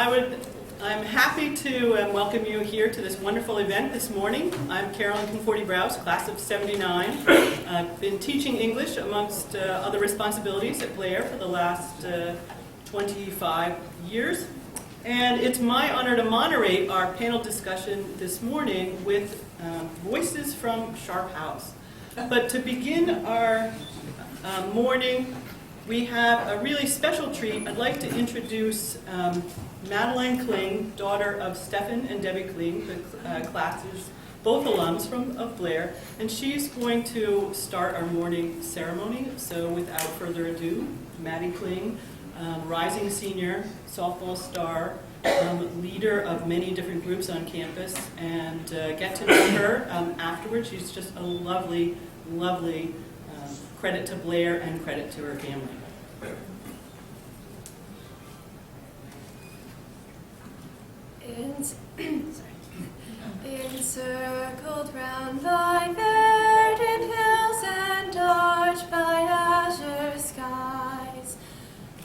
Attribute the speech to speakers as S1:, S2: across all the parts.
S1: I'm happy to welcome you here to this wonderful event this morning. I'm Carolyn Conforti-Browse, class of '79. I've been teaching English amongst other responsibilities at Blair for the last 25 years. And it's my honor to moderate our panel discussion this morning with voices from Sharpe House. But to begin our morning, we have a really special treat. I'd like to introduce Madeline Kling, daughter of Stephen and Debbie Kling, the classes, both alums of Blair, and she's going to start our morning ceremony. So without further ado, Maddie Kling, rising senior, softball star, leader of many different groups on campus, and get to know her afterwards. She's just a lovely, lovely credit to Blair and credit to her family.
S2: Encircled round by verdant hills and arched by azure skies,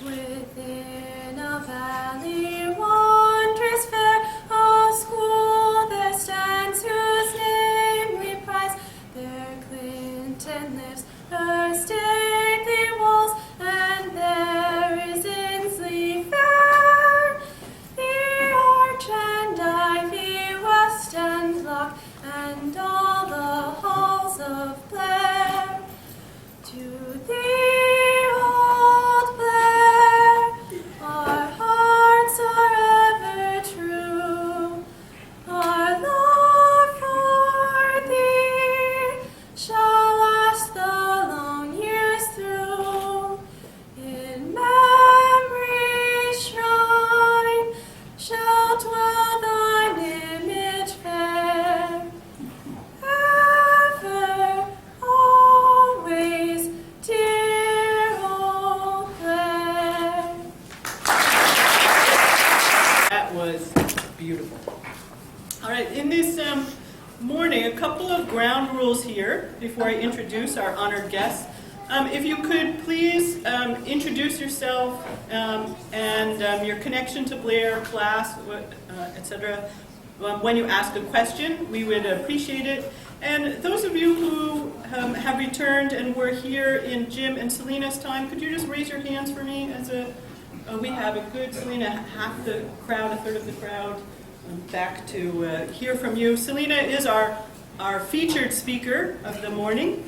S2: within a valley wondrous fair, a school there stands whose name we prize. There Clinton lives, her stately walls, and there is Inslee fair. The arch and ivy, west and lock, and all the halls of Blair. To thee, old Blair, our hearts are ever true. Our love for thee shall last the long years through. In memory's shrine shall dwell thine image fair. Ever, always, dear old Blair.
S1: That was beautiful. All right, in this morning, a couple of ground rules here before I introduce our honored guests. If you could please introduce yourself and your connection to Blair, class, etc. When you ask a question, we would appreciate it. And those of you who have returned and were here in Jim and Selena's time, could you just raise your hands for me? We have a good, Selena, half the crowd, a third of the crowd, back to hear from you. Selena is our featured speaker of the morning.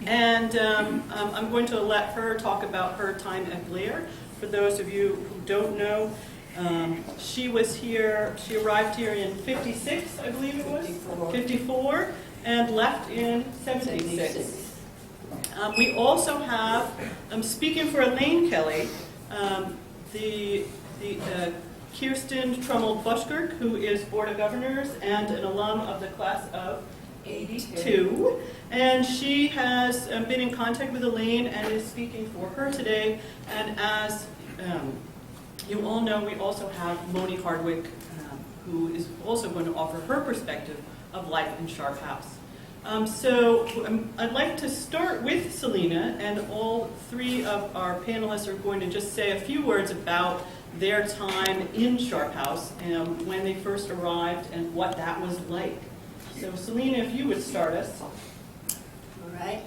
S1: And I'm going to let her talk about her time at Blair. For those of you who don't know, she was here, she arrived here in 56, I believe it was? 54, and left in 76. We also have, speaking for Elaine Kelley, the Kirsten Trommald Bushick, who is Board of Governors and an alum of the class of 82. And she has been in contact with Elaine and is speaking for her today. And as you all know, we also have Monie Hardwick, who is also going to offer her perspective of life in Sharpe House. I'd like to start with Selena, and all three of our panelists are going to just say a few words about their time in Sharpe House and when they first arrived and what that was like. So Selena, if you would start us.
S3: All right.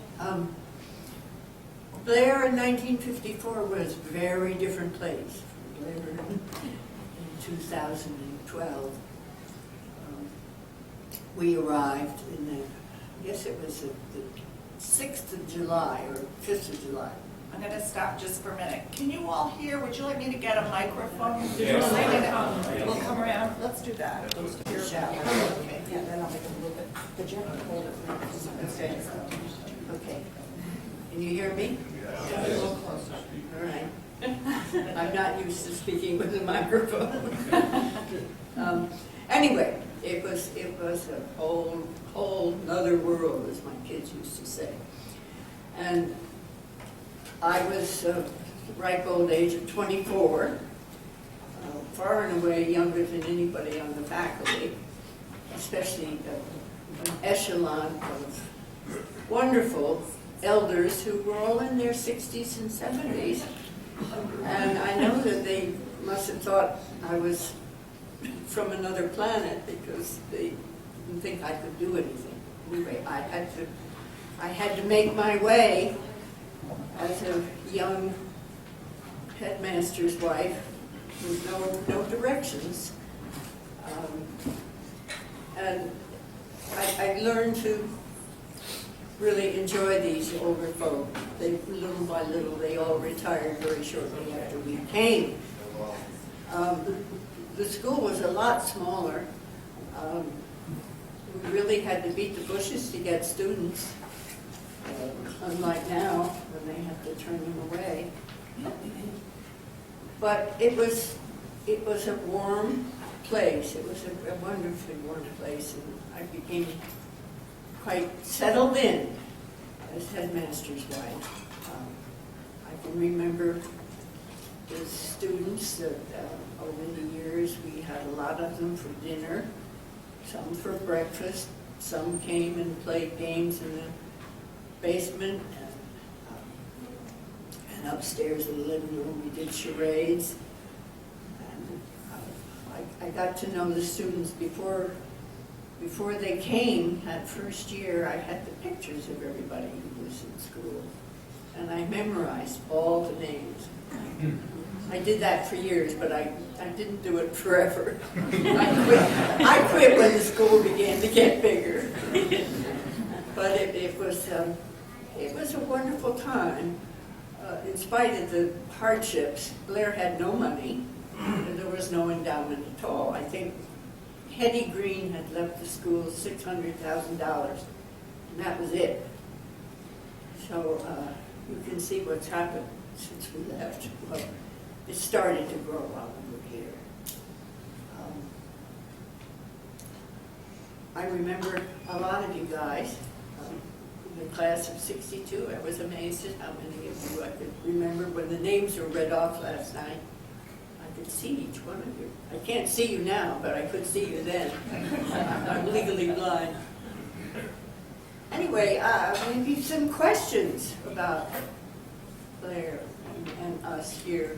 S3: Blair in 1954 was a very different place from Blair in 2012. We arrived in the, I guess it was the 6th of July or 5th of July.
S4: I'm going to stop just for a minute. Can you all hear? Would you like me to get a microphone?
S5: Yes.
S4: We'll come around. Let's do that. Okay.
S3: Yeah, then I'll make it a little bit. But you have to hold it. Okay. Okay. Can you hear me?
S4: A little closer.
S3: All right. I'm not used to speaking with a microphone. Anyway, it was a whole another world, as my kids used to say. And I was ripe old age of 24, far and away younger than anybody on the faculty, especially an echelon of wonderful elders who were all in their 60s and 70s. And I know that they must have thought I was from another planet because they didn't think I could do anything. Anyway, I had to make my way as a young headmaster's wife with no directions. And I learned to really enjoy these older folk. Little by little, they all retired very shortly after we came. The school was a lot smaller. We really had to beat the bushes to get students, unlike now when they have to turn them away. But it was a warm place. It was a wonderfully warm place, and I became quite settled in as headmaster's wife. I can remember the students that over the years we had a lot of them for dinner, some for breakfast, some came and played games in the basement, and upstairs in the living room we did charades. And I got to know the students before they came that first year. I had the pictures of everybody who was in school, and I memorized all the names. I did that for years, but I didn't do it forever. I quit when the school began to get bigger. But it was a wonderful time. In spite of the hardships, Blair had no money, and there was no endowment at all. I think Hetty Green had left the school $600,000, and that was it. So you can see what's happened since we left. Well, it started to grow while we were here. I remember a lot of you guys. In the class of '62, I was amazed at how many of you I could remember when the names were read off last night. I could see each one of you. I can't see you now, but I could see you then. I'm legally blind. Anyway, maybe some questions about Blair and us here.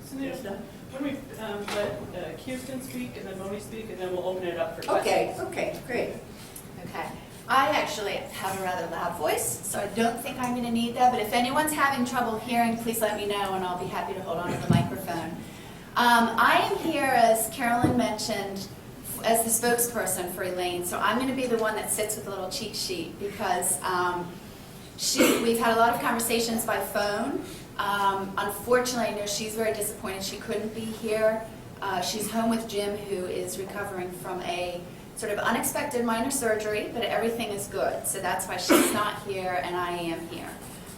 S1: Selena, why don't we let Kirsten speak and then Monie speak, and then we'll open it up for questions.
S3: Okay, great.
S2: Okay. I actually have a rather loud voice, so I don't think I'm going to need that. But if anyone's having trouble hearing, please let me know, and I'll be happy to hold on to the microphone. I am here, as Carolyn mentioned, as the spokesperson for Elaine. So I'm going to be the one that sits with a little cheat sheet because we've had a lot of conversations by phone. Unfortunately, I know she's very disappointed she couldn't be here. She's home with Jim, who is recovering from a sort of unexpected minor surgery, but everything is good. So that's why she's not here and I am here.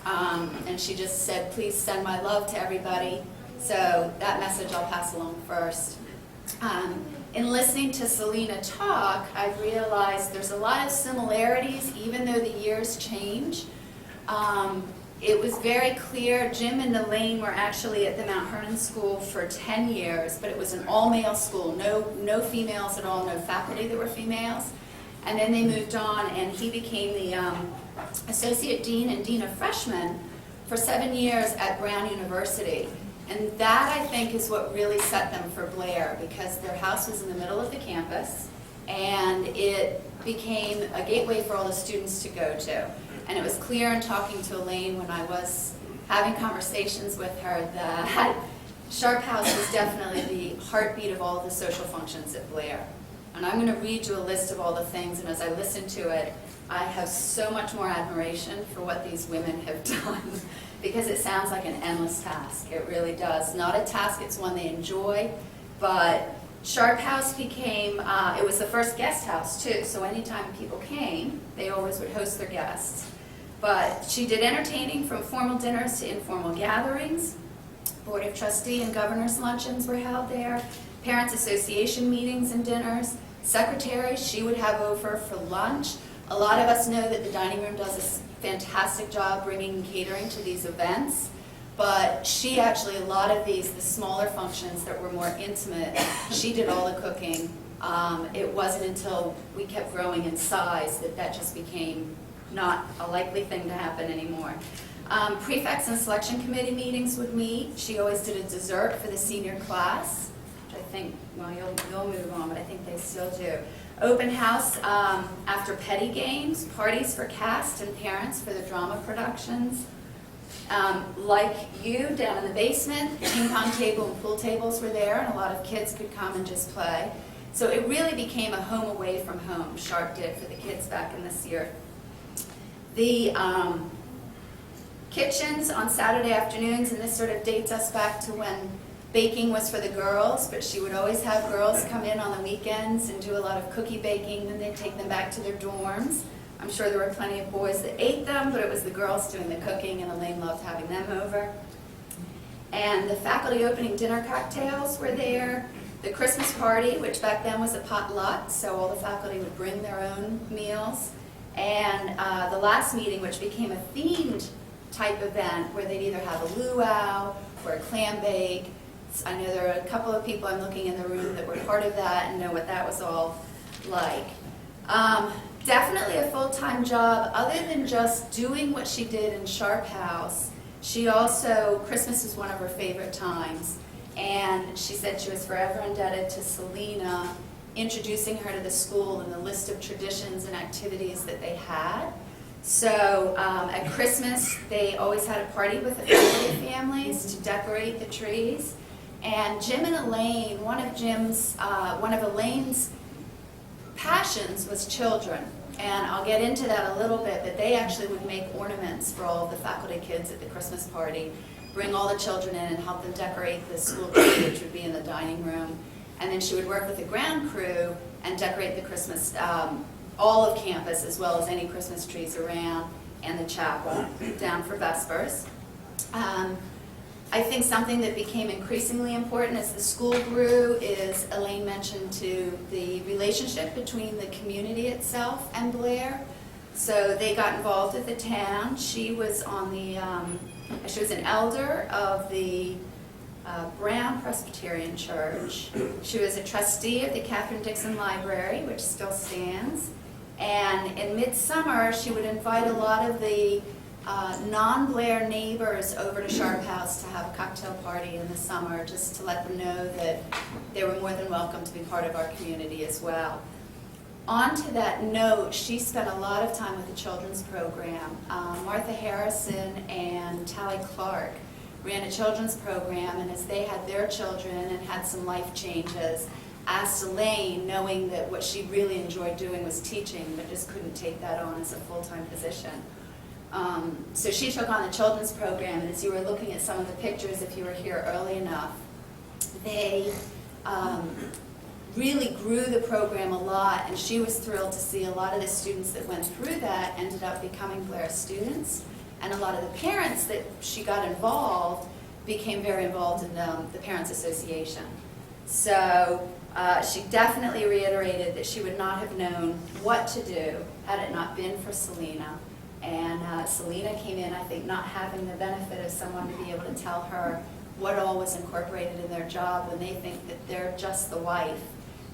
S2: And she just said, please send my love to everybody. So that message I'll pass along first. In listening to Selena talk, I realized there's a lot of similarities, even though the years change. It was very clear Jim and Elaine were actually at the Mount Hernon School for 10 years, but it was an all-male school, no females at all, no faculty that were females. And then they moved on, and he became the associate dean and dean of freshmen for 7 years at Brown University. And that, I think, is what really set them for Blair, because their house was in the middle of the campus, and it became a gateway for all the students to go to. And it was clear in talking to Elaine when I was having conversations with her that Sharpe House was definitely the heartbeat of all the social functions at Blair. And I'm going to read you a list of all the things, and as I listen to it, I have so much more admiration for what these women have done, because it sounds like an endless task. It really does. Not a task, it's one they enjoy, but Sharpe House became, it was the first guest house too, so anytime people came, they always would host their guests. But she did entertaining from formal dinners to informal gatherings. Board of Trustee and Governor's luncheons were held there. Parents Association meetings and dinners. Secretaries she would have over for lunch. A lot of us know that the dining room does a fantastic job bringing catering to these events. But she actually, a lot of these, the smaller functions that were more intimate, she did all the cooking. It wasn't until we kept growing in size that that just became not a likely thing to happen anymore. Prefects and selection committee meetings would meet. She always did a dessert for the senior class, which I think, well, you'll move on, but I think they still do. Open house after petty games, parties for cast and parents for the drama productions. Like you, down in the basement, the ping pong table and pool tables were there, and a lot of kids could come and just play. So it really became a home away from home, Sharpe did for the kids back in this year. The kitchens on Saturday afternoons, and this sort of dates us back to when baking was for the girls, but she would always have girls come in on the weekends and do a lot of cookie baking, then they'd take them back to their dorms. I'm sure there were plenty of boys that ate them, but it was the girls doing the cooking, and Elaine loved having them over. And the faculty opening dinner cocktails were there. The Christmas party, which back then was a potluck, so all the faculty would bring their own meals. And the last meeting, which became a themed type event, where they'd either have a luau or a clam bake. I know there are a couple of people I'm looking in the room that were part of that and know what that was all like. Definitely a full-time job. Other than just doing what she did in Sharpe House, she also, Christmas was one of her favorite times. And she said she was forever indebted to Selena introducing her to the school and the list of traditions and activities that they had. So at Christmas, they always had a party with the faculty families to decorate the trees. And Jim and Elaine, one of Elaine's passions was children. And I'll get into that a little bit, but they actually would make ornaments for all of the faculty kids at the Christmas party, bring all the children in and help them decorate the school tree, which would be in the dining room. And then she would work with the ground crew and decorate the Christmas, all of campus, as well as any Christmas trees around, and the chapel down for Vespers. I think something that became increasingly important as the school grew is, Elaine mentioned too, the relationship between the community itself and Blair. So they got involved with the town. She was on the, she was an elder of the Brown Presbyterian Church. She was a trustee of the Catherine Dixon Library, which still stands. And in midsummer, she would invite a lot of the non-Blair neighbors over to Sharpe House to have a cocktail party in the summer, just to let them know that they were more than welcome to be part of our community as well. On to that note, she spent a lot of time with the children's program. Martha Harrison and Tally Clark ran a children's program, and as they had their children and had some life changes, asked Elaine, knowing that what she really enjoyed doing was teaching, but just couldn't take that on as a full-time position. So she took on the children's program, and as you were looking at some of the pictures, if you were here early enough, they really grew the program a lot, and she was thrilled to see a lot of the students that went through that ended up becoming Blair students, and a lot of the parents that she got involved became very involved in the Parents Association. So she definitely reiterated that she would not have known what to do had it not been for Selena. And Selena came in, I think, not having the benefit of someone to be able to tell her what all was incorporated in their job when they think that they're just the wife.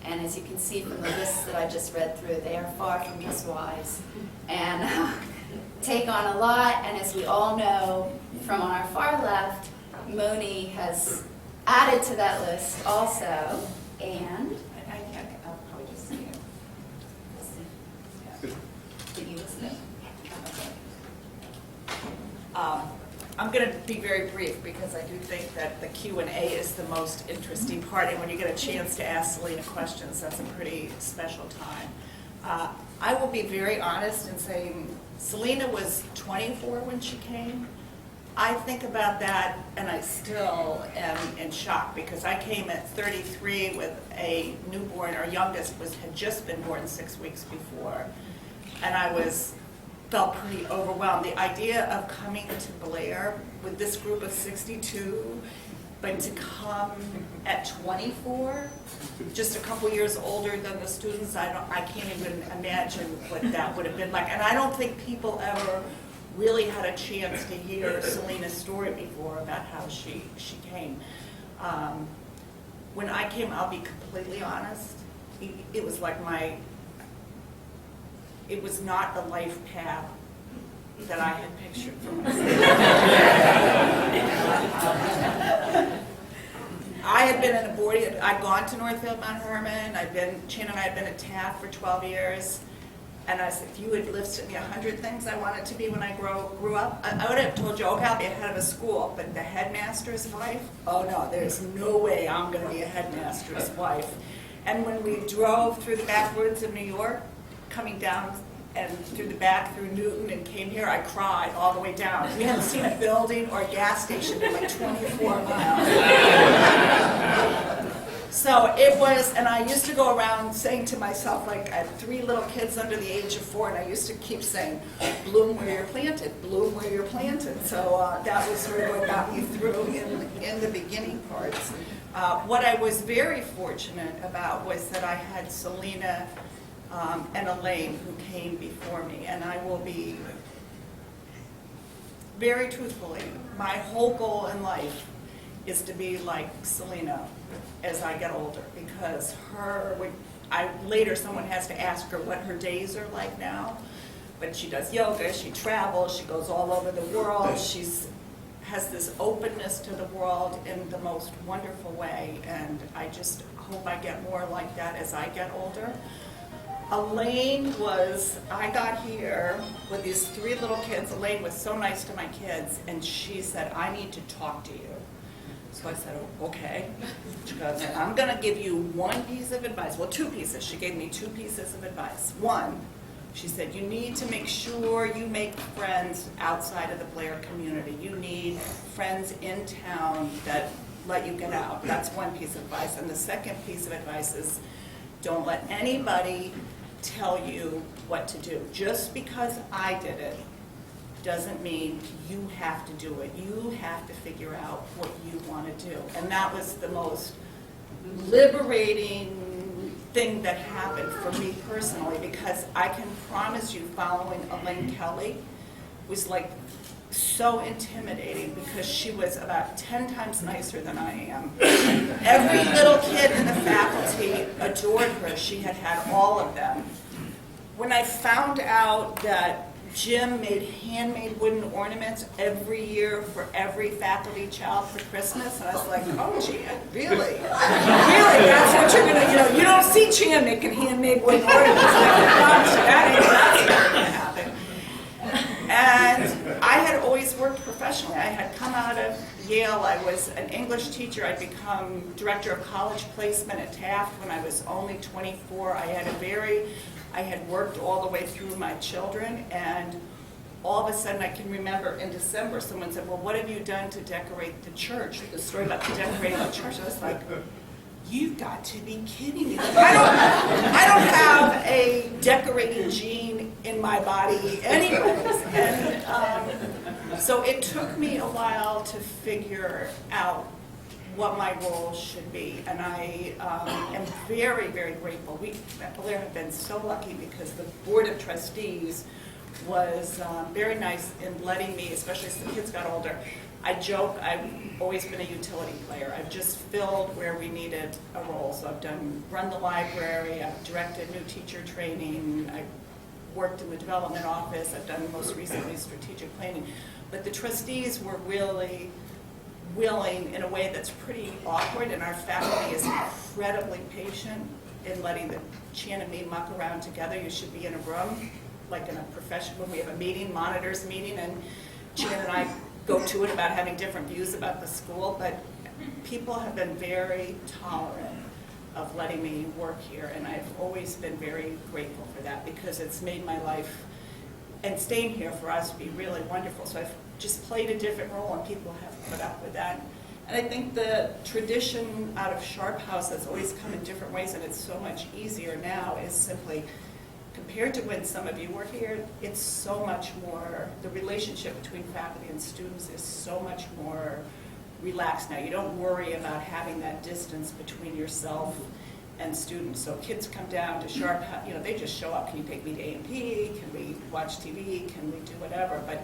S2: And as you can see from the lists that I just read through, they are far from just wives. And take on a lot, and as we all know from on our far left, Monie has added to that list also. And
S4: I'll probably just see it.
S2: did you listen?
S4: I'm going to be very brief because I do think that the Q&A is the most interesting part, and when you get a chance to ask Selena questions, that's a pretty special time. I will be very honest in saying Selena was 24 when she came. I think about that, and I still am in shock because I came at 33 with a newborn. Our youngest had just been born 6 weeks before, and I felt pretty overwhelmed. The idea of coming to Blair with this group of 62, but to come at 24, just a couple years older than the students, I can't even imagine what that would have been like. And I don't think people ever really had a chance to hear Selena's story before about how she came. When I came, I'll be completely honest, it was like it was not the life path that I had pictured for myself. I had been in a boarding, I'd gone to Northfield Mount Hermon, Chan and I had been at Taft for 12 years, and I said, if you had listed me 100 things I wanted to be when I grew up, I would have told you, okay, I'll be a head of a school, but the headmaster's wife? Oh no, there's no way I'm going to be a headmaster's wife. And when we drove through the backwoods of New York, coming down and through the back through Newton and came here, I cried all the way down. We hadn't seen a building or a gas station in like 24 miles. So it was, and I used to go around saying to myself, like, I had 3 little kids under the age of 4, and I used to keep saying, bloom where you're planted, bloom where you're planted. So that was sort of what got me through in the beginning parts. What I was very fortunate about was that I had Selena and Elaine who came before me, and I will be very truthfully, my whole goal in life is to be like Selena as I get older, because later someone has to ask her what her days are like now, but she does yoga, she travels, she goes all over the world, has this openness to the world in the most wonderful way, and I just hope I get more like that as I get older. Elaine I got here with these 3 little kids. Elaine was so nice to my kids, and she said, I need to talk to you. So I said, oh, okay. She goes, I'm going to give you 1 piece of advice. Well, 2 pieces. She gave me 2 pieces of advice. 1, she said, you need to make sure you make friends outside of the Blair community. You need friends in town that let you get out. That's 1 piece of advice. And the second piece of advice is, don't let anybody tell you what to do. Just because I did it doesn't mean you have to do it. You have to figure out what you want to do. And that was the most liberating thing that happened for me personally, because I can promise you following Elaine Kelly was like so intimidating, because she was about 10 times nicer than I am. Every little kid in the faculty adored her. She had had all of them. When I found out that Jim made handmade wooden ornaments every year for every faculty child for Christmas, and I was like, oh gee, really? Really, that's what you're gonna, you don't see Chan making handmade wooden ornaments. That's not gonna happen. And I had always worked professionally. I had come out of Yale. I was an English teacher. I'd become director of college placement at Taft when I was only 24. I had worked all the way through my children, and all of a sudden I can remember in December someone said, well, what have you done to decorate the church? The story about decorating the church. I was like, you've got to be kidding me. I don't have a decorating gene in my body anyways. And so it took me a while to figure out what my role should be. And I am very, very grateful. We at Blair have been so lucky, because the Board of Trustees was very nice in letting me, especially as the kids got older. I joke, I've always been a utility player. I've just filled where we needed a role. So I've run the library, I've directed new teacher training, I've worked in the development office, I've done most recently strategic planning. But the trustees were really willing in a way that's pretty awkward, and our faculty is incredibly patient in letting the Chan and me muck around together. You should be in a room, like in a profession, when we have a meeting, monitors meeting, and Chan and I go to it about having different views about the school, but people have been very tolerant of letting me work here, and I've always been very grateful for that, because it's made my life and staying here for us be really wonderful. So I've just played a different role, and people have put up with that. And I think the tradition out of Sharpe House has always come in different ways, and it's so much easier now, is simply, compared to when some of you were here, it's so much more, the relationship between faculty and students is so much more relaxed now. You don't worry about having that distance between yourself and students. So kids come down to Sharpe, they just show up. Can you take me to A&P? Can we watch TV? Can we do whatever? But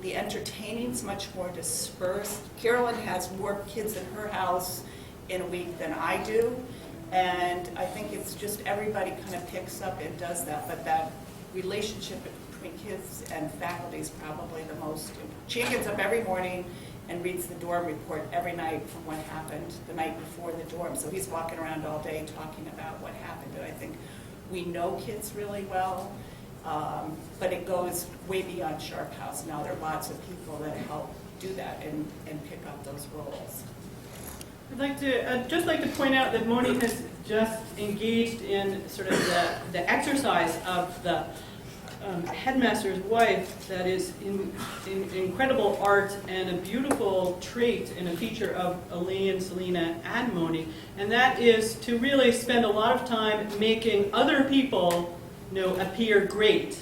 S4: the entertaining's much more dispersed. Carolyn has more kids in her house in a week than I do. And I think it's just everybody kind of picks up and does that. But that relationship between kids and faculty is probably the most. Chan gets up every morning and reads the dorm report every night from what happened the night before the dorm. So he's walking around all day talking about what happened. And I think we know kids really well, but it goes way beyond Sharpe House. Now there are lots of people that help do that and pick up those roles.
S1: I'd like to just like to point out that Monie has just engaged in sort of the exercise of the headmaster's wife that is in incredible art and a beautiful trait and a feature of Elaine, Selena, and Monie, and that is to really spend a lot of time making other people, appear great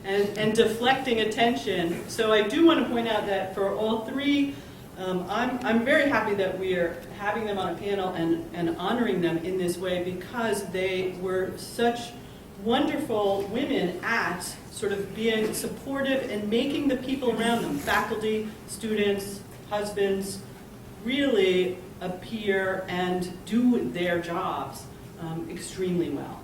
S1: and deflecting attention. So I do want to point out that for all three, I'm very happy that we are having them on a panel and honoring them in this way, because they were such wonderful women at sort of being supportive and making the people around them, faculty, students, husbands, really appear and do their jobs extremely well.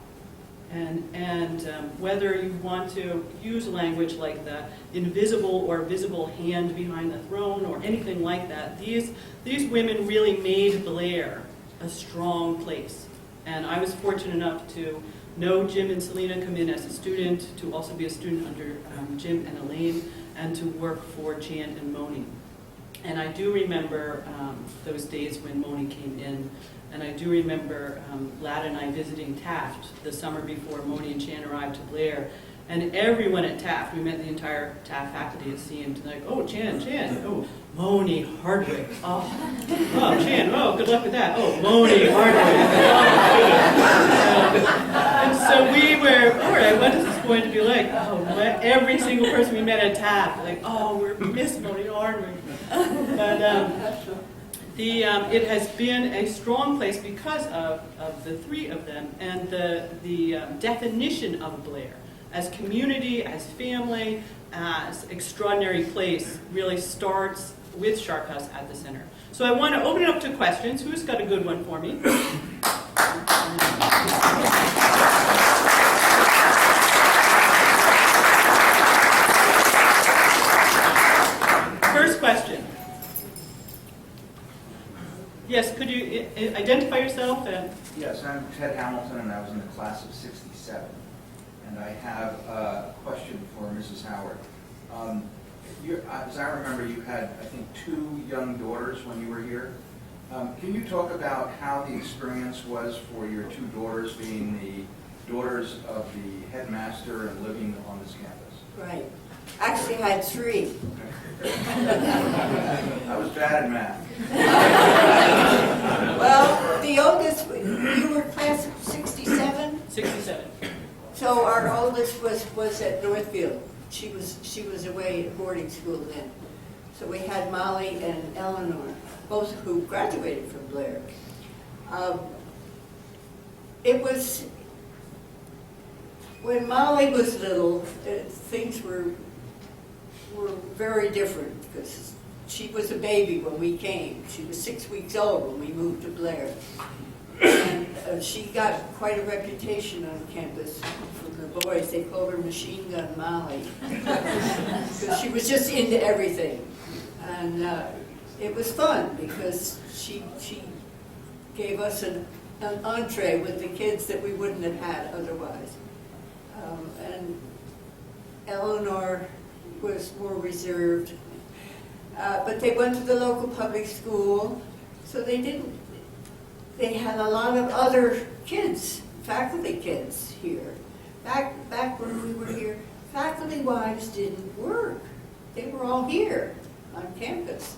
S1: And whether you want to use language like the invisible or visible hand behind the throne or anything like that, these women really made Blair a strong place. And I was fortunate enough to know Jim and Selena come in as a student, to also be a student under Jim and Elaine, and to work for Chan and Monie. And I do remember those days when Monie came in, and I do remember Lad and I visiting Taft the summer before Monie and Chan arrived to Blair. And everyone at Taft, we met the entire Taft faculty, it seemed, like, oh, Chan, oh, Monie Hardwick, oh, Chan, oh, good luck with that, oh, Monie Hardwick. And so we were, all right, what is this going to be like? Oh, every single person we met at Taft, like, oh, we're Miss Monie Hardwick. But it has been a strong place because of the three of them and the definition of Blair as community, as family, as extraordinary place really starts with Sharpe House at the center. So I want to open it up to questions. Who's got a good one for me? First question. Yes, could you identify yourself?
S5: Yes, I'm Ted Hamilton, and I was in the class of '67. And I have a question for Mrs. Howard. As I remember, you had, I think, 2 young daughters when you were here. Can you talk about how the experience was for your 2 daughters being the daughters of the headmaster and living on this campus?
S3: Right. Actually, I had 3.
S5: I was bad at math.
S3: Well, the oldest, you were class of 67?
S1: 67.
S3: So our oldest was at Northfield. She was away at boarding school then. So we had Molly and Eleanor, both who graduated from Blair. It was, when Molly was little, things were very different, because she was a baby when we came. She was 6 weeks old when we moved to Blair. And she got quite a reputation on campus from the boys. They called her Machine Gun Molly, because she was just into everything. And it was fun, because she gave us an entree with the kids that we wouldn't have had otherwise. And Eleanor was more reserved. But they went to the local public school, so they had a lot of other kids, faculty kids here. Back when we were here, faculty wives didn't work. They were all here on campus.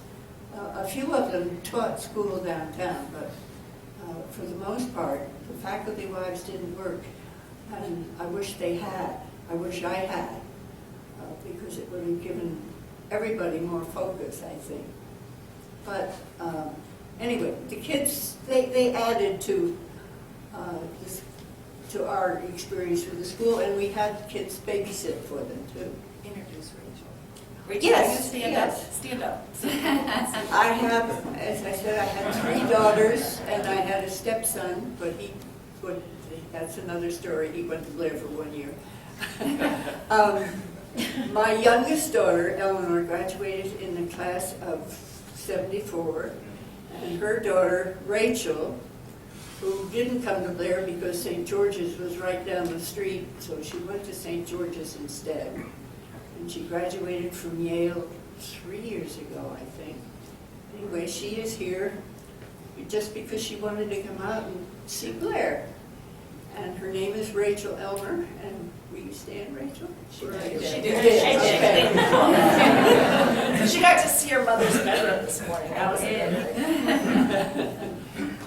S3: A few of them taught school downtown, but for the most part, the faculty wives didn't work. And I wish they had. I wish I had, because it would have given everybody more focus, I think. But anyway, the kids, they added to our experience with the school, and we had kids babysit for them too.
S4: Introduce Rachel.
S3: Yes,
S4: Stand
S3: yes.
S4: up. Stand up.
S3: I have, as I said, I had 3 daughters, and I had a stepson, but that's another story. He went to Blair for 1 year. My youngest daughter, Eleanor, graduated in the class of 74, and her daughter, Rachel, who didn't come to Blair because St. George's was right down the street, so she went to St. George's instead. And she graduated from Yale 3 years ago, I think. Anyway, she is here just because she wanted to come out and see Blair. And her name is Rachel Elmer, and will you stand, Rachel?
S4: She
S3: Right.
S4: did. She
S3: did.
S4: did.
S3: Okay.
S4: She got to see her mother's bedroom this morning. That was it.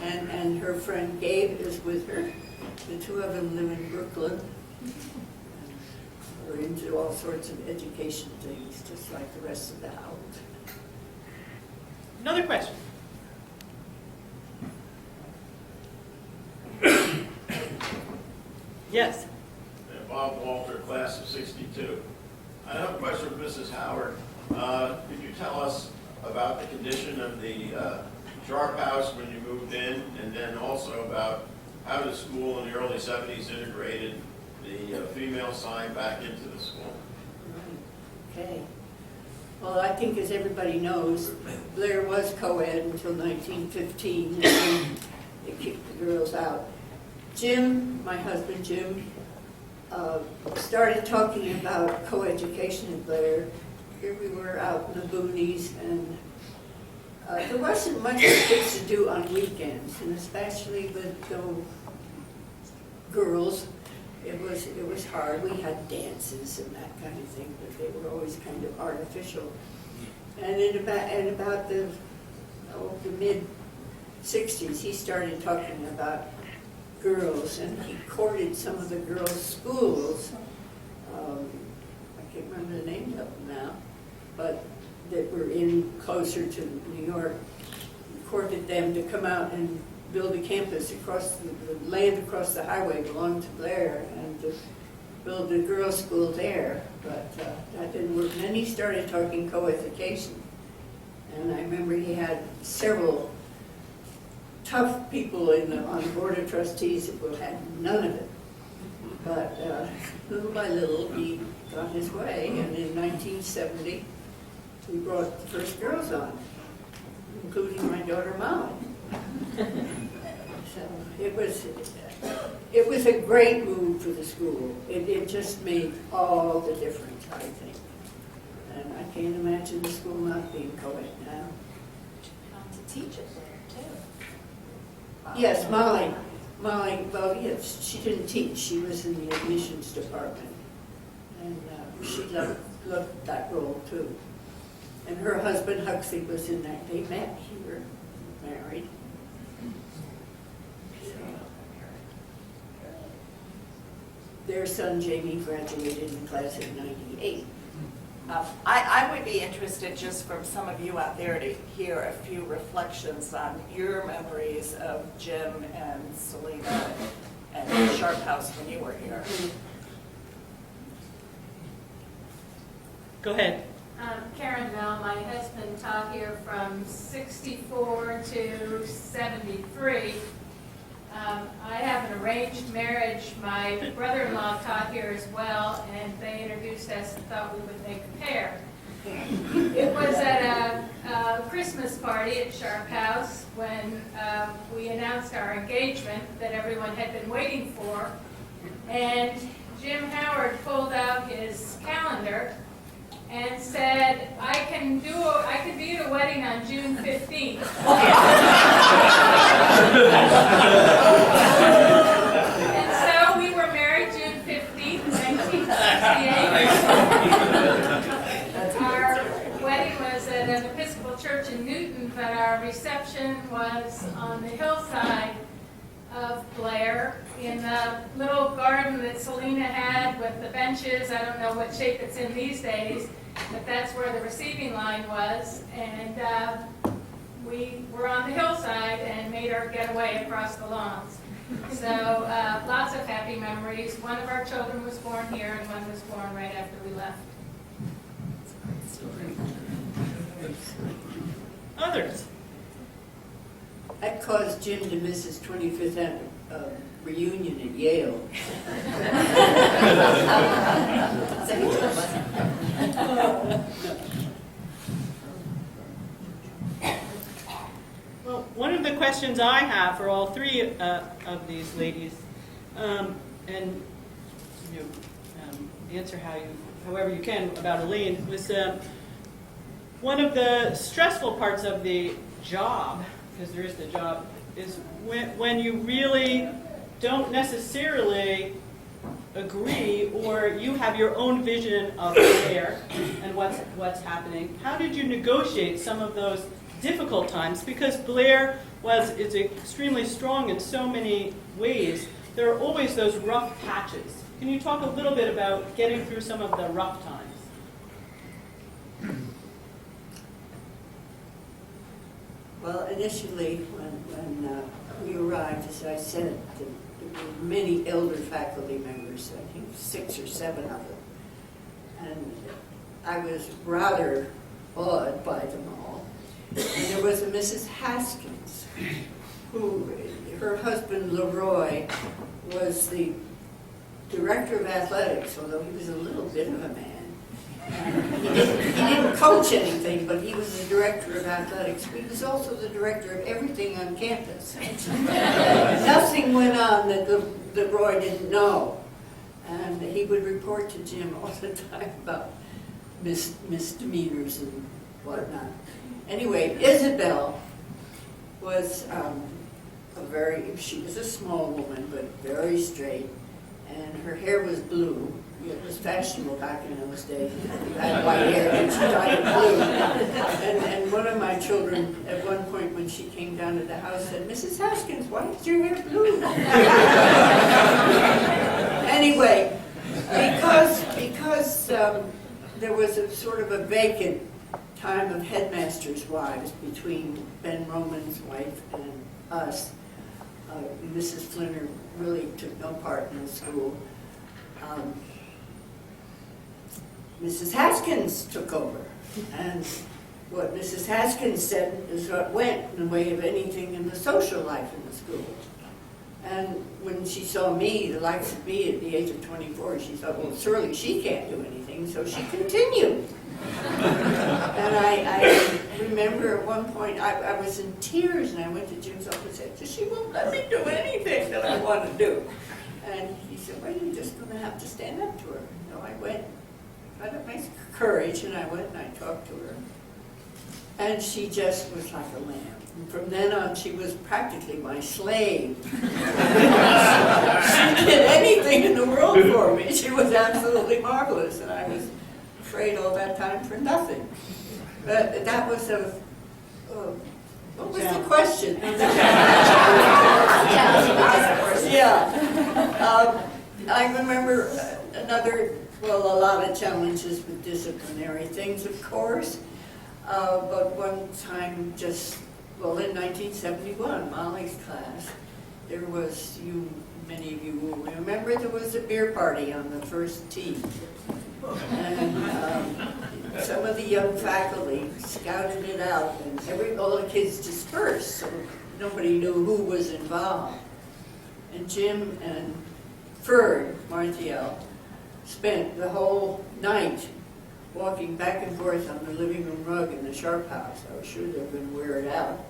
S3: And her friend Gabe is with her. The two of them live in Brooklyn. We're into all sorts of education things, just like the rest of the house.
S1: Another question. Yes.
S6: Bob Walter, class of 62. I have a question for Mrs. Howard. Could you tell us about the condition of the Sharpe House when you moved in, and then also about how the school in the early 70s integrated the female sign back into the school?
S3: Okay. Well, I think as everybody knows, Blair was co-ed until 1915, and then they kicked the girls out. Jim, my husband Jim, started talking about co-education in Blair. Here we were out in the boonies, and there wasn't much for kids to do on weekends, and especially with girls, it was hard. We had dances and that kind of thing, but they were always kind of artificial. And in about the mid-60s, he started talking about girls, and he courted some of the girls' schools. I can't remember the name of them now, but that were in closer to New York. He courted them to come out and build a campus across the land across the highway belonged to Blair, and to build a girls' school there. But that didn't work. And then he started talking co-education, and I remember he had several tough people on the board of trustees that had none of it. But little by little, he got his way, and in 1970, we brought the first girls on, including my daughter Molly. So it was a great move for the school. It just made all the difference, I think. And I can't imagine the school not being co-ed now.
S2: To teach it there, too.
S3: Yes, Molly, well, yes, she didn't teach. She was in the admissions department. And she loved that role, too. And her husband, Huxley, was in that. They met here, married. So, their son, Jamie, graduated in the class of 98.
S4: I would be interested, just from some of you out there, to hear a few reflections on your memories of Jim and Selena and Sharpe House when you were here.
S1: Go ahead.
S7: Karen Bell, my husband taught here from 64 to 73. I have an arranged marriage. My brother-in-law taught here as well, and they introduced us and thought we would make a pair. It was at a Christmas party at Sharpe House when we announced our engagement that everyone had been waiting for, and Jim Howard pulled out his calendar and said, I could be at a wedding on June 15th. And so we were married June 15th, 1968. Our wedding was at an Episcopal church in Newton, but our reception was on the hillside of Blair in the little garden that Selena had with the benches. I don't know what shape it's in these days, but that's where the receiving line was. And we were on the hillside and made our getaway across the lawns. So lots of happy memories. One of our children was born here, and one was born right after we left.
S1: Others.
S3: That caused Jim to miss his 25th reunion at Yale.
S2: So he wasn't.
S1: Well, one of the questions I have for all three of these ladies, and you know, answer however you can about Elaine, was one of the stressful parts of the job, because there is the job, is when you really don't necessarily agree, or you have your own vision of Blair and what's happening. How did you negotiate some of those difficult times? Because Blair is extremely strong in so many ways. There are always those rough patches. Can you talk a little bit about getting through some of the rough times?
S3: Well, initially, when we arrived, as I said, there were many elder faculty members, I think 6 or 7 of them. And I was rather awed by them all. And there was a Mrs. Haskins, who, her husband Leroy, was the director of athletics, although he was a little bit of a man. He didn't coach anything, but he was the director of athletics. He was also the director of everything on campus. Nothing went on that Roy didn't know. And he would report to Jim all the time about misdemeanors and whatnot. Anyway, Isabel was she was a small woman, but very straight, and her hair was blue. It was fashionable back in those days. You had white hair and she dyed it blue. And one of my children, at one point when she came down to the house, said, "Mrs. Haskins, why is your hair blue?" Anyway, because there was a sort of a vacant time of headmasters' wives between Ben Roman's wife and us, Mrs. Flinner really took no part in the school. Mrs. Haskins took over, and what Mrs. Haskins said is what went in the way of anything in the social life in the school. And when she saw me, the likes of me at the age of 24, she thought, well, surely she can't do anything, so she continued. And I remember at one point, I was in tears, and I went to Jim's office and said, she won't let me do anything that I want to do. And he said, well, you're just going to have to stand up to her. So I went, got up my courage, and I went and I talked to her. And she just was like a lamb. And from then on, she was practically my slave. She did anything in the world for me. She was absolutely marvelous, and I was afraid all that time for nothing. But that was what was the question? I remember a lot of challenges with disciplinary things, of course. But one time, in 1971, Molly's class, there was, many of you will remember, there was a beer party on the first tee. And some of the young faculty scouted it out, and all the kids dispersed, so nobody knew who was involved. And Jim and Ferd Martial spent the whole night walking back and forth on the living room rug in the Sharpe House. I was sure they were going to wear it out,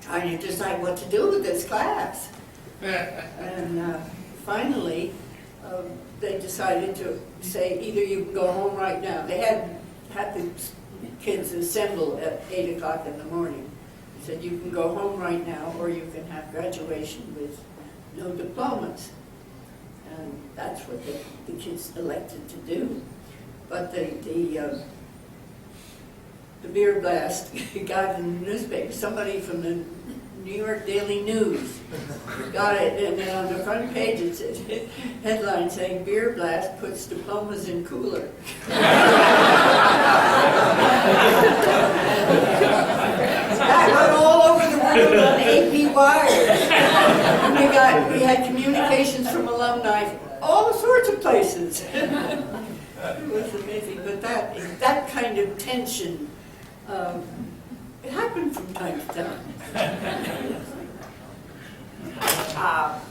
S3: trying to decide what to do with this class. And finally, they decided to say, either you can go home right now. They had the kids assemble at 8 o'clock in the morning. They said, you can go home right now, or you can have graduation with no diplomas. And that's what the kids elected to do. But the beer blast got in the newspaper. Somebody from the New York Daily News got it, and then on the front page it said, headline saying, beer blast puts diplomas in cooler. That went all over the world on AP wires. And we had communications from alumni from all sorts of places. It was amazing, but that kind of tension It happened from time to time.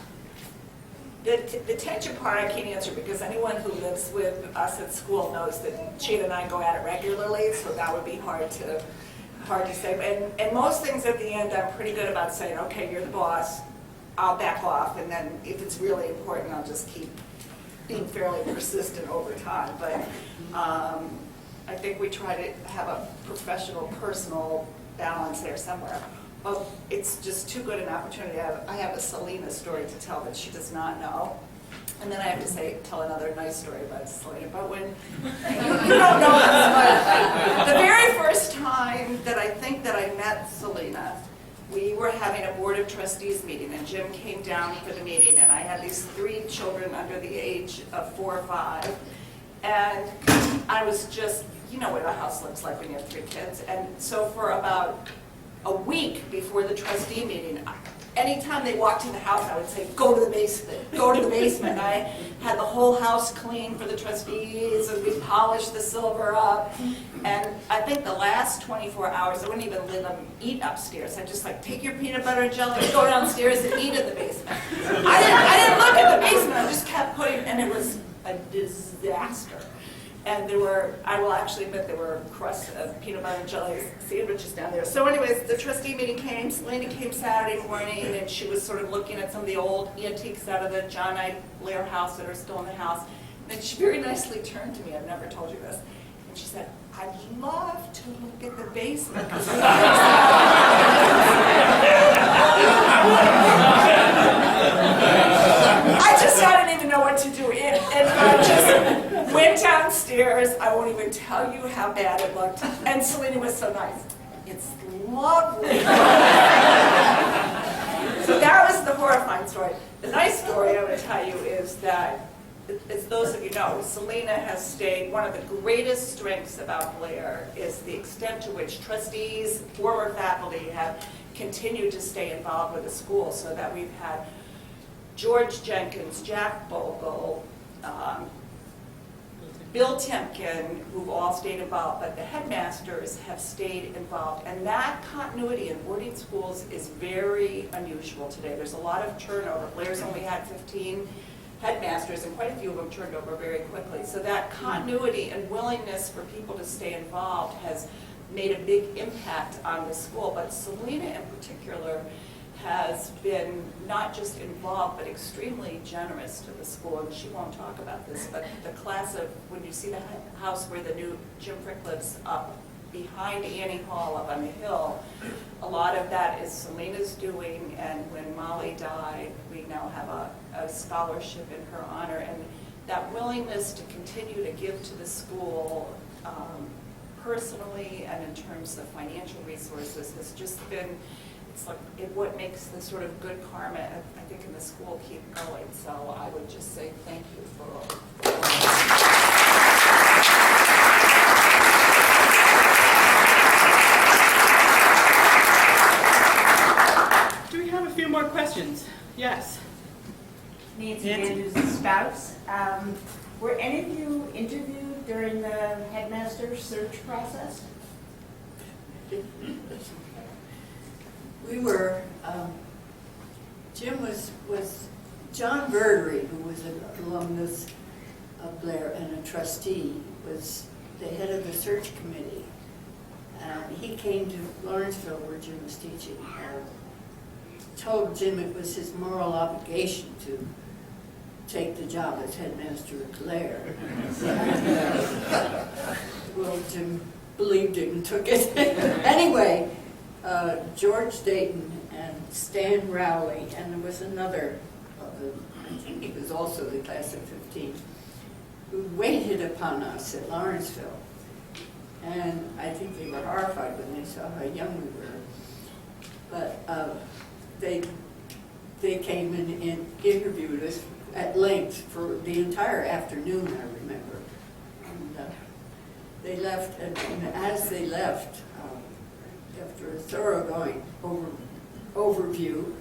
S4: The tension part I can't answer because anyone who lives with us at school knows that Chan and I go at it regularly, so that would be hard to say. And most things at the end, I'm pretty good about saying, okay, you're the boss, I'll back off, and then if it's really important, I'll just keep being fairly persistent over time. But I think we try to have a professional, personal balance there somewhere. Well, it's just too good an opportunity. I have a Selena story to tell that she does not know. And then I have to tell another nice story about Selena. But when you don't know this, but the very first time that I think that I met Selena, we were having a board of trustees meeting, and Jim came down for the meeting, and I had these 3 children under the age of 4 or 5, and I was just, you know what a house looks like when you have 3 kids, and so for about a week before the trustee meeting, anytime they walked in the house, I would say, go to the basement, go to the basement. I had the whole house clean for the trustees, and we polished the silver up. And I think the last 24 hours, I wouldn't even let them eat upstairs. I just like, take your peanut butter and jelly, go downstairs and eat in the basement. I didn't look at the basement, I just kept putting, and it was a disaster. And I will actually admit, there were crusts of peanut butter and jelly sandwiches down there. So anyways, the trustee meeting came, Selena came Saturday morning, and she was sort of looking at some of the old antiques out of the John I. Blair house that are still in the house. And she very nicely turned to me, I've never told you this, and she said, I'd love to look at the basement. I didn't even know what to do. And I just went downstairs. I won't even tell you how bad it looked. And Selena was so nice. It's lovely. So that was the horrifying story. The nice story I would tell you is that, as those of you know, Selena has stayed, one of the greatest strengths about Blair is the extent to which trustees, former faculty have continued to stay involved with the school, so that we've had George Jenkins, Jack Bogle, Bill Temkin, who've all stayed involved, but the headmasters have stayed involved. And that continuity in boarding schools is very unusual today. There's a lot of turnover. Blair's only had 15 headmasters, and quite a few of them turned over very quickly. So that continuity and willingness for people to stay involved has made a big impact on the school. But Selena in particular has been not just involved, but extremely generous to the school. And she won't talk about this, but the class of, when you see the house where the new Jim Frick lives up behind Annie Hall up on the hill, a lot of that is Selena's doing, and when Molly died, we now have a scholarship in her honor. And that willingness to continue to give to the school personally and in terms of financial resources has just been, it's like what makes the sort of good karma, I think, in the school keep going. So I would just say thank you for all.
S1: Do we have a few more questions? Yes.
S8: Nancy Andrews' spouse. Were any of you interviewed during the headmaster search process?
S3: We were, Jim was John Verdery, who was an alumnus of Blair and a trustee, was the head of the search committee. And he came to Lawrenceville, where Jim was teaching, and told Jim it was his moral obligation to take the job as headmaster at Blair. Well, Jim believed him and took it. Anyway, George Dayton and Stan Rowley, and there was another of them, I think he was also the class of 15, who waited upon us at Lawrenceville. And I think they were horrified when they saw how young we were. But they came and interviewed us at length for the entire afternoon, I remember. And they left, and as they left, after a thoroughgoing overview,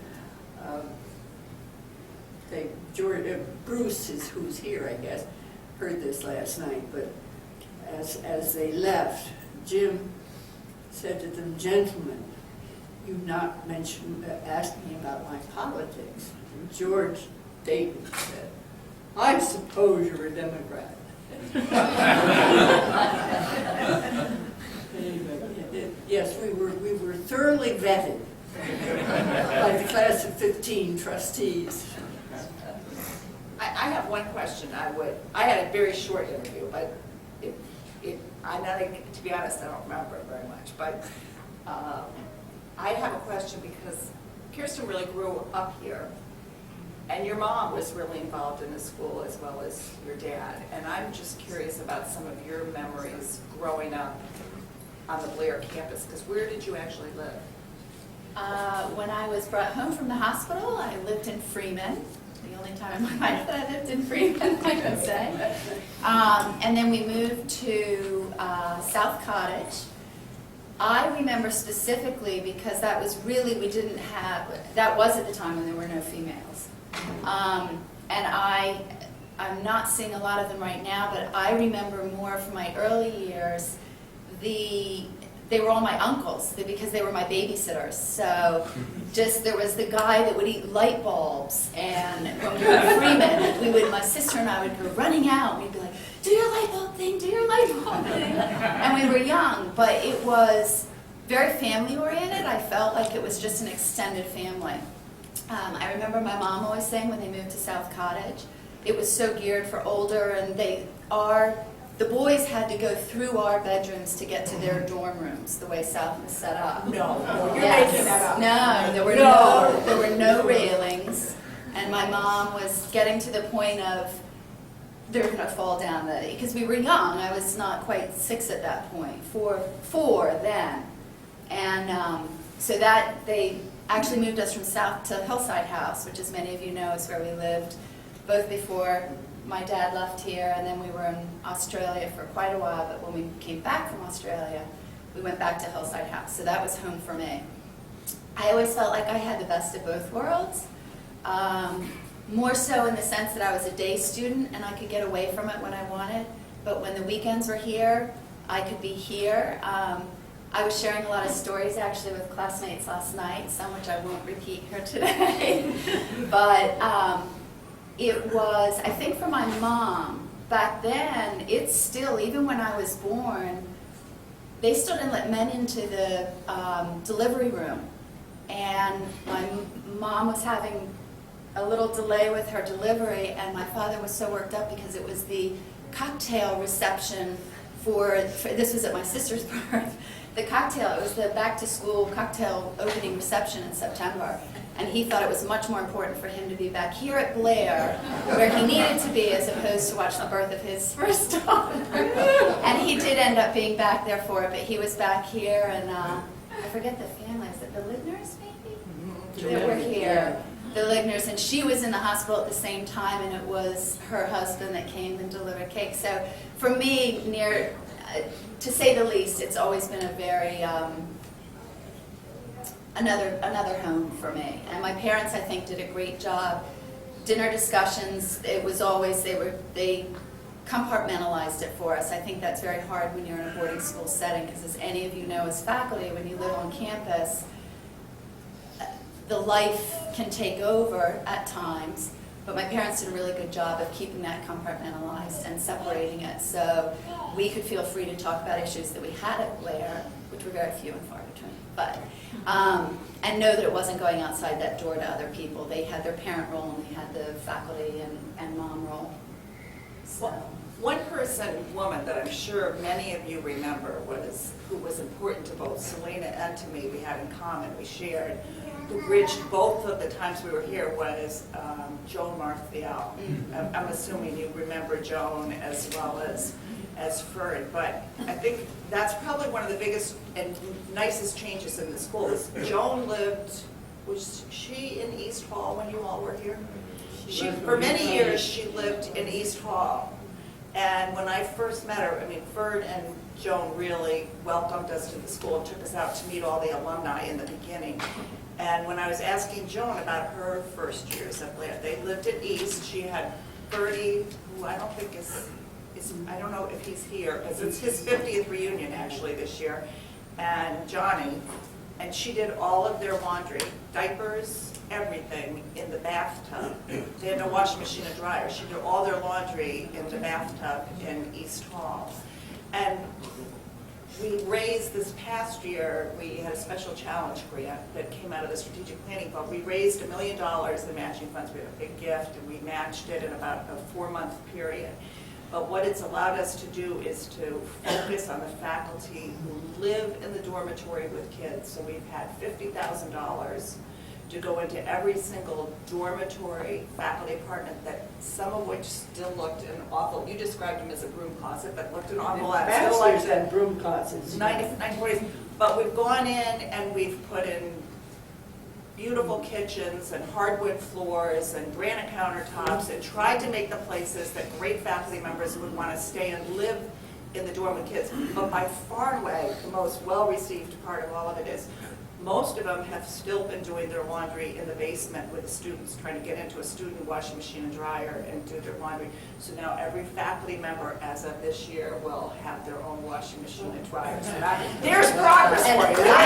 S3: Bruce, who's here, I guess, heard this last night, but as they left, Jim said to them, "Gentlemen, you've not asked me about my politics." And George Dayton said, "I suppose you're a Democrat." Anyway, yes, we were thoroughly vetted by the class of 15 trustees.
S4: I have one question. I had a very short interview, but to be honest, I don't remember it very much. But I have a question because Kirsten really grew up here, and your mom was really involved in the school as well as your dad. And I'm just curious about some of your memories growing up on the Blair campus, because where did you actually live?
S2: When I was brought home from the hospital, I lived in Freeman. The only time in my life that I lived in Freeman, I would say. And then we moved to South Cottage. I remember specifically because that was really, that was at the time when there were no females. And I'm not seeing a lot of them right now, but I remember more from my early years, they were all my uncles because they were my babysitters. So there was the guy that would eat light bulbs, and when we were in Freeman, my sister and I would go running out, and we'd be like, "Do your light bulb thing, do your light bulb thing." And we were young, but it was very family oriented. I felt like it was just an extended family. I remember my mom always saying when they moved to South Cottage, it was so geared for older, and the boys had to go through our bedrooms to get to their dorm rooms, the way South was set up.
S4: No, you're
S2: Yes.
S4: making that up.
S2: No, there were no railings, and my mom was getting to the point of they're going to fall down because we were young. I was not quite 6 at that point, four then, and so that they actually moved us from South to Hillside House, which, as many of you know, is where we lived both before my dad left here, and then we were in Australia for quite a while, but when we came back from Australia, we went back to Hillside House, so that was home for me. I always felt like I had the best of both worlds, more so in the sense that I was a day student and I could get away from it when I wanted, but when the weekends were here, I could be here. I was sharing a lot of stories actually with classmates last night, some which I won't repeat here today, but it was, I think for my mom, back then, it's still, even when I was born, they still didn't let men into the delivery room. And my mom was having a little delay with her delivery, and my father was so worked up because it was the cocktail reception for this was at my sister's birth. It was the back-to-school cocktail opening reception in September. And he thought it was much more important for him to be back here at Blair, where he needed to be, as opposed to watch the birth of his first daughter. And he did end up being back there for it, but he was back here, and I forget the family. Is it the Ligners, maybe? They were here. The Ligners, and she was in the hospital at the same time, and it was her husband that came and delivered cake. So for me, to say the least, it's always been a very another home for me. And my parents, I think, did a great job. Dinner discussions, it was always, they compartmentalized it for us. I think that's very hard when you're in a boarding school setting, because as any of you know as faculty, when you live on campus, the life can take over at times, but my parents did a really good job of keeping that compartmentalized and separating it so we could feel free to talk about issues that we had at Blair, which were very few and far between, but and know that it wasn't going outside that door to other people. They had their parent role and they had the faculty and mom role. So.
S4: One woman that I'm sure many of you remember who was important to both Selena and to me, we had in common, we shared, who bridged both of the times we were here, was Joan Marthiel. I'm assuming you remember Joan as well as Ferd, but I think that's probably one of the biggest and nicest changes in the school. Joan was she in East Hall when you all were here? For many years she lived in East Hall. And when I first met her, Ferd and Joan really welcomed us to the school and took us out to meet all the alumni in the beginning. And when I was asking Joan about her first years at Blair, they lived at East. She had Bertie, who I don't think I don't know if he's here, because it's his 50th reunion actually this year. and Johnny, and she did all of their laundry, diapers, everything, in the bathtub. They had no washing machine and dryer. She did all their laundry in the bathtub in East Hall. And we raised this past year, we had a special challenge grant that came out of the strategic planning fund. We raised $1 million in matching funds. We had a big gift, and we matched it in about a 4-month period. But what it's allowed us to do is to focus on the faculty who live in the dormitory with kids. So we've had $50,000 to go into every single dormitory faculty apartment, that some of which still looked an awful, you described them as a broom closet, but looked an awful lot. Still
S3: Bachelors
S4: like
S3: and broom closets.
S4: 1940s. But we've gone in and we've put in beautiful kitchens and hardwood floors and granite countertops, and tried to make the places that great faculty members would want to stay and live in the dorm with kids. But by far and away, the most well-received part of all of it is most of them have still been doing their laundry in the basement with the students, trying to get into a student washing machine and dryer and do their laundry. So now every faculty member, as of this year, will have their own washing machine and dryer. So there's progress for you.
S2: I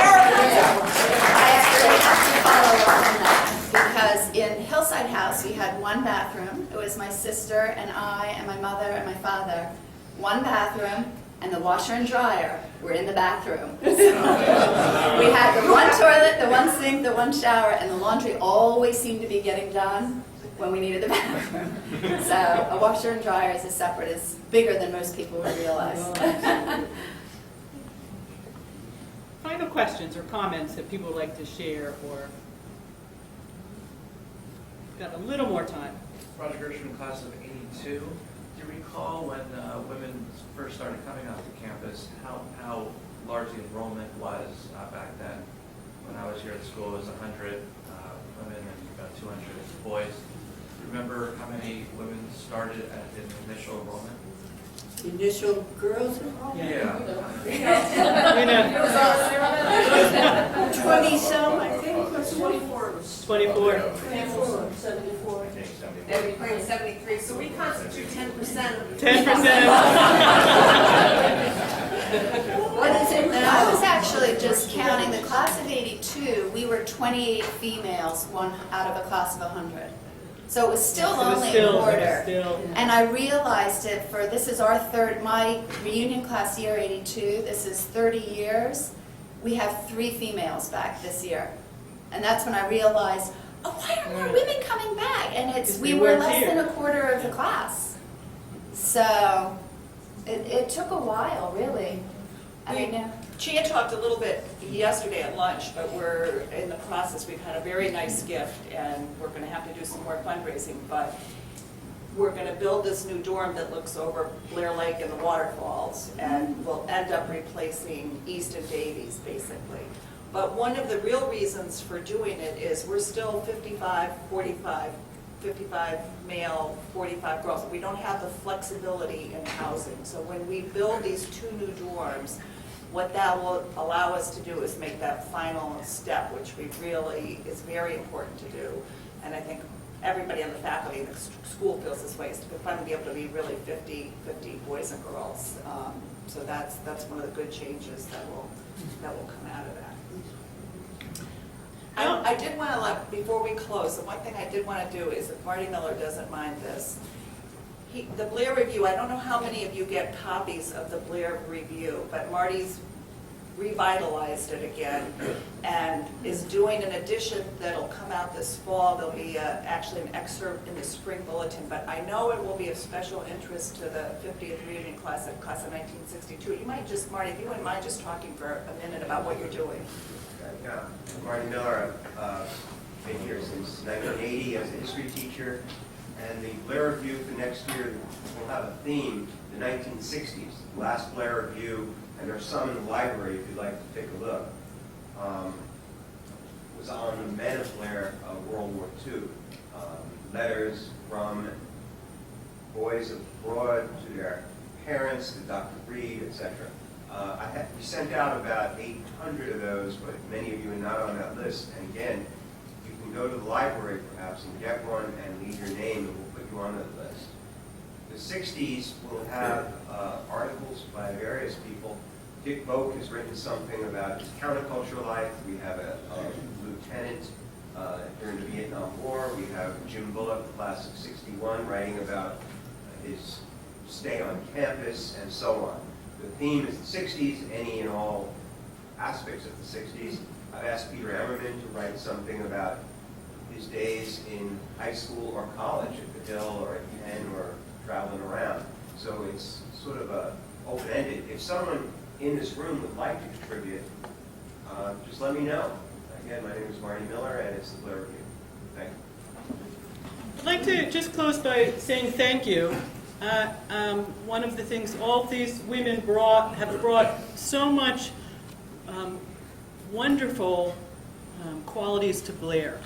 S2: actually have to follow up on that, because in Hillside House, we had one bathroom. It was my sister and I and my mother and my father. One bathroom, and the washer and dryer were in the bathroom. We had the one toilet, the one sink, the one shower, and the laundry always seemed to be getting done when we needed the bathroom. So a washer and dryer is bigger than most people would realize.
S1: Final questions or comments that people would like to share, or got a little more time.
S9: Roger Gershman, class of '82. Do you recall when women first started coming onto campus, how large the enrollment was back then? When I was here at school, it was 100 women and about 200 boys. Do you remember how many women started at the initial enrollment?
S3: Initial girls enrollment?
S9: Yeah.
S1: You know,
S3: 20 some, I think, was
S7: 24.
S1: 24.
S3: 24, 74.
S10: Every 73, so we constitute 10%.
S1: 10%.
S3: What is it now?
S2: I was actually just counting the class of '82. We were 28 females, one out of a class of 100. So it was still only a quarter. And I realized it for, this is our my reunion class year '82. This is 30 years. We have 3 females back this year. And that's when I realized, oh, why are more women coming back? And we were less than a quarter of the class. So it took a while, really.
S4: Chan talked a little bit yesterday at lunch, but we're in the process. We've had a very nice gift, and we're going to have to do some more fundraising, but we're going to build this new dorm that looks over Blair Lake and the waterfalls, and we'll end up replacing East and Davies, basically. But one of the real reasons for doing it is we're still 55, 45, 55 male, 45 girls. We don't have the flexibility in housing. So when we build these 2 new dorms, what that will allow us to do is make that final step, which is very important to do. And I think everybody on the faculty and the school feels this way, is to finally be able to be really 50 boys and girls. So that's one of the good changes that will come out of that. I did want to before we close, the one thing I did want to do is, if Marty Miller doesn't mind this, the Blair Review, I don't know how many of you get copies of the Blair Review, but Marty's revitalized it again and is doing an edition that'll come out this fall. There'll be actually an excerpt in the spring bulletin, but I know it will be of special interest to the 50th reunion class of 1962. You might just, Marty, if you wouldn't mind just talking for a minute about what you're doing.
S11: Yeah, Marty Miller. I've been here since 1980 as a history teacher, and the Blair Review for next year will have a theme, the 1960s, the last Blair Review, and there's some in the library if you'd like to take a look. Was on the men of Blair of World War II. Letters from boys abroad to their parents, to Dr. Reed, etc. We sent out about 800 of those, but many of you are not on that list. And again, you can go to the library perhaps and get one and leave your name, and we'll put you on that list. The 60s will have articles by various people Dick Vogt has written something about his counterculture life. We have a lieutenant during the Vietnam War. We have Jim Bullock, class of 61, writing about his stay on campus and so on. The theme is the 60s, any and all aspects of the 60s. I've asked Peter Emmerman to write something about his days in high school or college at the Hill or at Penn or traveling around. So it's sort of open-ended. If someone in this room would like to contribute, just let me know. Again, my name is Marty Miller, and it's the Blair Review. Thank you.
S1: I'd like to just close by saying thank you. One of the things all these women have brought so much wonderful qualities to Blair.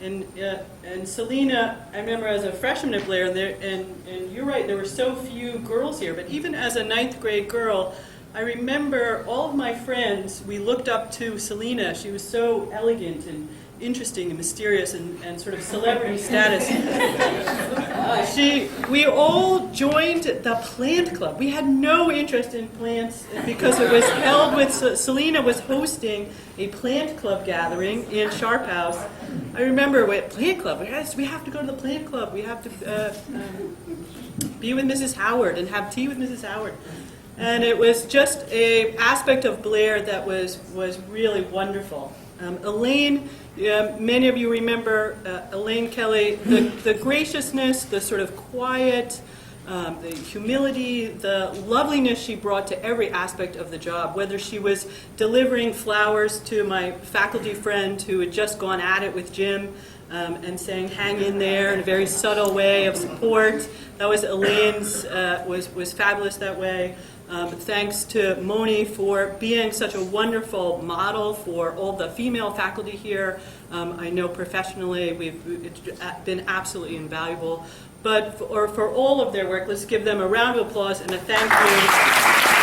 S1: And Selena, I remember as a freshman at Blair, and you're right, there were so few girls here, but even as a 9th grade girl, I remember all of my friends, we looked up to Selena. She was so elegant and interesting and mysterious and sort of celebrity status. We all joined the plant club. We had no interest in plants because it was held with, Selena was hosting a plant club gathering in Sharpe House. I remember, plant club, yes, we have to go to the plant club. We have to be with Mrs. Howard and have tea with Mrs. Howard. And it was just an aspect of Blair that was really wonderful. Elaine, many of you remember Elaine Kelley, the graciousness, the sort of quiet, the humility, the loveliness she brought to every aspect of the job, whether she was delivering flowers to my faculty friend who had just gone at it with Jim and saying, hang in there, in a very subtle way of support. That was Elaine's, was fabulous that way. Thanks to Monie for being such a wonderful model for all the female faculty here. I know professionally it's been absolutely invaluable. But for all of their work, let's give them a round of applause and a thank you.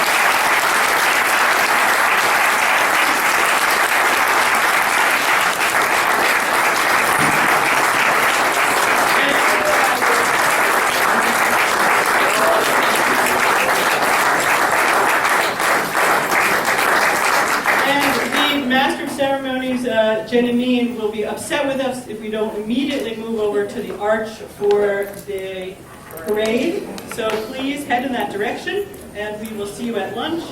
S1: Ceremonies, Jen and Mean will be upset with us if we don't immediately move over to the arch for the parade. So please head in that direction, and we will see you at lunch.